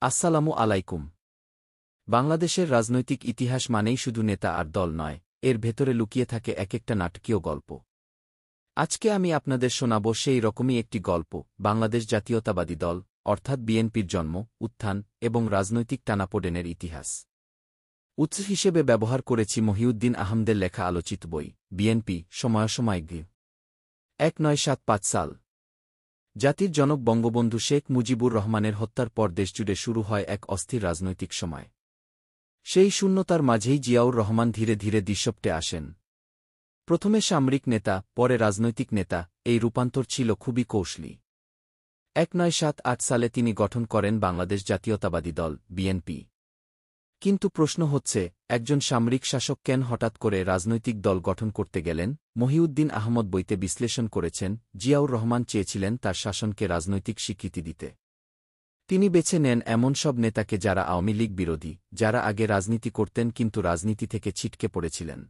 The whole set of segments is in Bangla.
আসসালামু আলাইকুম। বাংলাদেশের রাজনৈতিক ইতিহাস মানেই শুধু নেতা আর দল নয়, এর ভেতরে লুকিয়ে থাকে এক-একটা নাটকীয় গল্প। আজকে আমি আপনাদের শোনাব সেই রকমই একটি গল্প, বাংলাদেশ জাতীয়তাবাদী দল, অর্থাৎ বিএনপির জন্ম, উত্থান এবং রাজনৈতিক টানাপোড়েনের ইতিহাস। উৎস হিসেবে ব্যবহার করেছি মহিউদ্দিন আহমদের লেখা আলোচিত বই, বিএনপি, সময়াসময় গি 1975 সাল। জাতির জনক বঙ্গবন্ধু শেখ মুজিবুর রহমানের হত্যার পর দেশজুড়ে শুরু হয় এক অস্থির রাজনৈতিক সময়। সেই শূন্যতার মাঝেই জিয়াউর রহমান ধীরে ধীরে দৃশ্যপটে আসেন। প্রথমে সামরিক নেতা, পরে রাজনৈতিক নেতা, এই রূপান্তর ছিল খুবই কৌশলী। 1978 সালে তিনি গঠন করেন বাংলাদেশ জাতীয়তাবাদী দল, বিএনপি। কিন্তু প্রশ্ন হচ্ছে, একজন সামরিক শাসক কেন হঠাৎ করে রাজনৈতিক দল গঠন করতে গেলেন? মহিউদ্দিন আহমদ বইতে বিশ্লেষণ করেছেন, জিয়াউর রহমান চেয়েছিলেন তার শাসনকে রাজনৈতিক স্বীকৃতি দিতে। তিনি বেছে নেন এমন সব নেতাকে যারা আওয়ামী লীগ বিরোধী, যারা আগে রাজনীতি করতেন কিন্তু রাজনীতি থেকে ছিটকে পড়েছিলেন।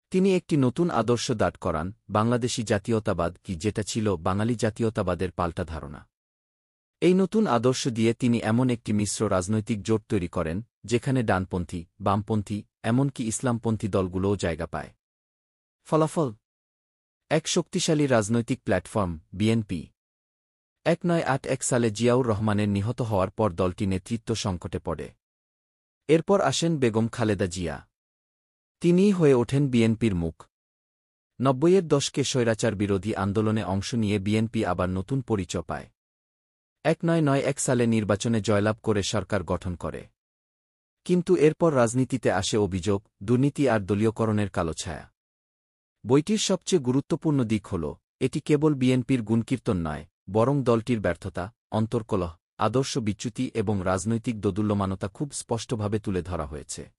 তিনি একটি নতুন আদর্শ দাঁড় করান, বাংলাদেশী জাতীয়তাবাদ কি, যেটা ছিল বাঙালি জাতীয়তাবাদের পাল্টা ধারণা। এই নতুন আদর্শ দিয়ে তিনি এমন একটি মিশ্র রাজনৈতিক জোট তৈরি করেন, যেখানে ডানপন্থী, বামপন্থী, এমনকি ইসলামপন্থী দলগুলোও জায়গা পায়। ফলাফল: এক শক্তিশালী রাজনৈতিক প্ল্যাটফর্ম, বিএনপি। 1981 সালে জিয়াউর রহমানের নিহত হওয়ার পর দলটি নেতৃত্ব সংকটে পড়ে। এরপর আসেন বেগম খালেদা জিয়া। তিনিই হয়ে ওঠেন বিএনপির মুখ। 90-এর দশকে স্বৈরাচার বিরোধী আন্দোলনে অংশ নিয়ে বিএনপি আবার নতুন পরিচয় পায়। 1991 সালে নির্বাচনে জয়লাভ করে সরকার গঠন করে। কিন্তু এরপর রাজনীতিতে আসে অভিযোগ, দুর্নীতি আর দলীয়করণের কালো ছায়া। বইটির সবচেয়ে গুরুত্বপূর্ণ দিক হল, এটি কেবল বিএনপির গুণকীর্তন নয়, বরং দলটির ব্যর্থতা, অন্তর্কলহ, আদর্শ বিচ্যুতি এবং রাজনৈতিক দোদুল্যমানতা খুব স্পষ্টভাবে তুলে ধরা হয়েছে।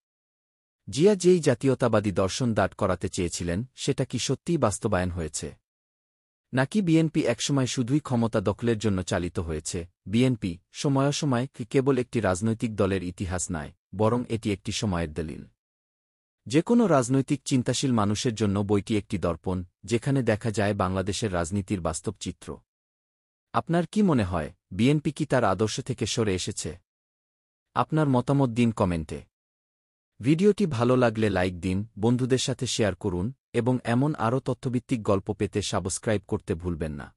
জিয়া যেই জাতীয়তাবাদী দর্শন দাঁড় করাতে চেয়েছিলেন, সেটা কি সত্যিই বাস্তবায়ন হয়েছে? নাকি বিএনপি একসময় শুধুই ক্ষমতা দখলের জন্য চালিত হয়েছে? বিএনপি, সময়াসময় কেবল একটি রাজনৈতিক দলের ইতিহাস নয়, বরং এটি একটি সময়ের দলিল। যে-কোনো রাজনৈতিক চিন্তাশীল মানুষের জন্য বইটি একটি দর্পণ, যেখানে দেখা যায় বাংলাদেশের রাজনীতির বাস্তব চিত্র। আপনার কি মনে হয়, বিএনপি কি তার আদর্শ থেকে সরে এসেছে? আপনার মতামত দিন কমেন্টে। ভিডিওটি ভালো লাগলে লাইক দিন, বন্ধুদের সাথে শেয়ার করুন, এবং এমন আরও তথ্যভিত্তিক গল্প পেতে সাবস্ক্রাইব করতে ভুলবেন না।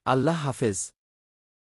আল্লাহ হাফেজ।